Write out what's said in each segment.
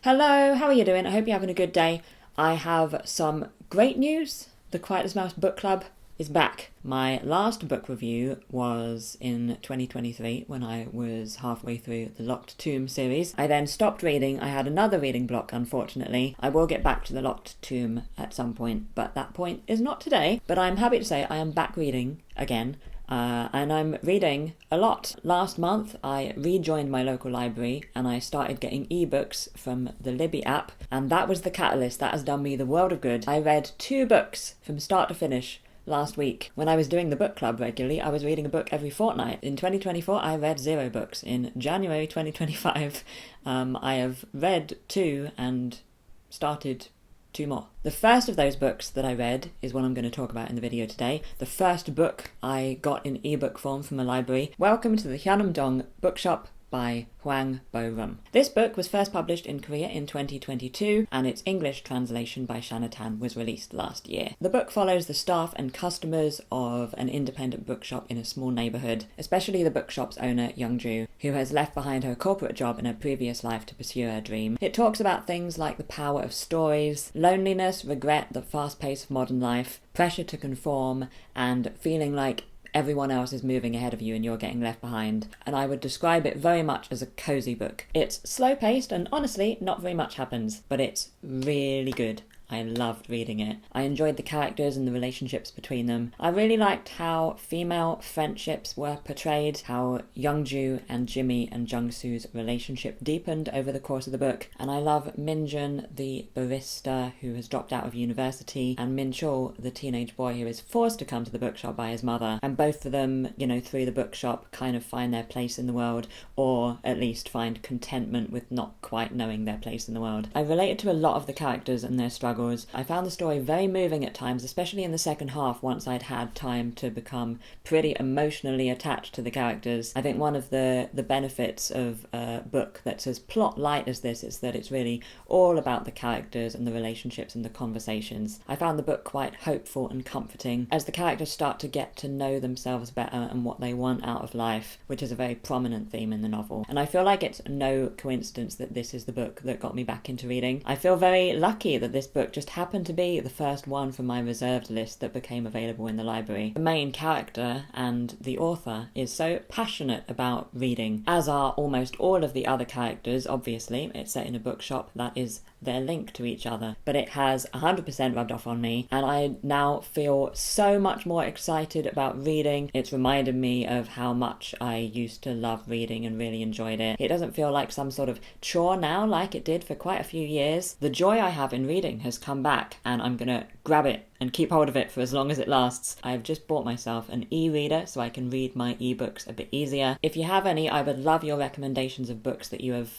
Hello, how are you doing? I hope you're having a good day. I have some great news. The Quiet as Mouse book club is back. My last book review was in 2023 when I was halfway through the Locked Tomb series. I then stopped reading. I had another reading block, unfortunately. I will get back to the Locked Tomb at some point, but that point is not today. But I'm happy to say I am back reading again. And I'm reading a lot. Last month, I rejoined my local library and I started getting ebooks from the Libby app, and that was the catalyst. That has done me the world of good. I read 2 books from start to finish last week. When I was doing the book club regularly, I was reading a book every fortnight. In 2024, I read 0 books. In January 2025, I have read 2 and started 2 more. The first of those books that I read is what I'm going to talk about in the video today. The first book I got in ebook form from a library. Welcome to the Hyeonam-dong Bookshop by Hwang Bo-rum. This book was first published in Korea in 2022, and its English translation by Shanna Tan was released last year. The book follows the staff and customers of an independent bookshop in a small neighbourhood, especially the bookshop's owner, Young-ju, who has left behind her corporate job in her previous life to pursue her dream. It talks about things like the power of stories, loneliness, regret, the fast pace of modern life, pressure to conform, and feeling like everyone else is moving ahead of you and you're getting left behind. And I would describe it very much as a cozy book. It's slow-paced and honestly not very much happens, but it's really good. I loved reading it. I enjoyed the characters and the relationships between them. I really liked how female friendships were portrayed, how Young-ju and Jimmy and Jung-soo's relationship deepened over the course of the book. And I love Min-jun, the barista who has dropped out of university, and Min-chul, the teenage boy who is forced to come to the bookshop by his mother. And both of them, through the bookshop kind of find their place in the world, or at least find contentment with not quite knowing their place in the world. I related to a lot of the characters and their struggles. I found the story very moving at times, especially in the second half once I'd had time to become pretty emotionally attached to the characters. I think one of the benefits of a book that's as plot light as this is that it's really all about the characters and the relationships and the conversations. I found the book quite hopeful and comforting as the characters start to get to know themselves better and what they want out of life, which is a very prominent theme in the novel. And I feel like it's no coincidence that this is the book that got me back into reading. I feel very lucky that this book just happened to be the first one from my reserved list that became available in the library. The main character and the author is so passionate about reading, as are almost all of the other characters. Obviously, it's set in a bookshop, that is their link to each other, but it has 100% rubbed off on me, and I now feel so much more excited about reading. It's reminded me of how much I used to love reading and really enjoyed it. It doesn't feel like some sort of chore now like it did for quite a few years. The joy I have in reading has come back, and I'm gonna grab it and keep hold of it for as long as it lasts. I've just bought myself an e-reader so I can read my ebooks a bit easier. If you have any, I would love your recommendations of books that you have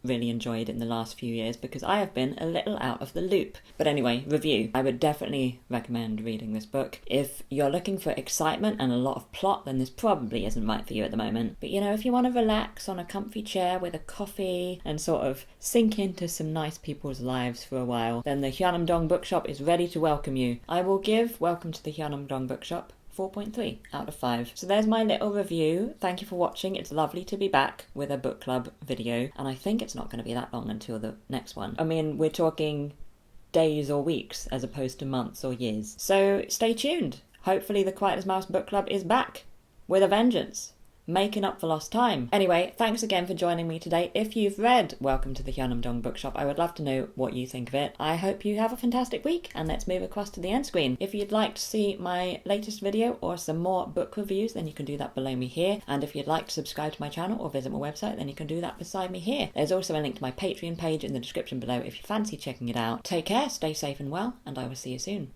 really enjoyed in the last few years, because I have been a little out of the loop. But anyway, review. I would definitely recommend reading this book. If you're looking for excitement and a lot of plot, then this probably isn't right for you at the moment. But if you want to relax on a comfy chair with a coffee and sort of sink into some nice people's lives for a while, then the Hyeonam-dong Bookshop is ready to welcome you. I will give Welcome to the Hyeonam-dong Bookshop 4.3 out of 5. So there's my little review. Thank you for watching. It's lovely to be back with a book club video, and I think it's not going to be that long until the next one. I mean, we're talking days or weeks as opposed to months or years. So stay tuned. Hopefully the Quiet as Mouse book club is back with a vengeance, making up for lost time. Anyway, thanks again for joining me today. If you've read Welcome to the Hyeonam-dong Bookshop, I would love to know what you think of it. I hope you have a fantastic week, and let's move across to the end screen. If you'd like to see my latest video or some more book reviews, then you can do that below me here. And if you'd like to subscribe to my channel or visit my website, then you can do that beside me here. There's also a link to my Patreon page in the description below if you fancy checking it out. Take care, stay safe and well, and I will see you soon.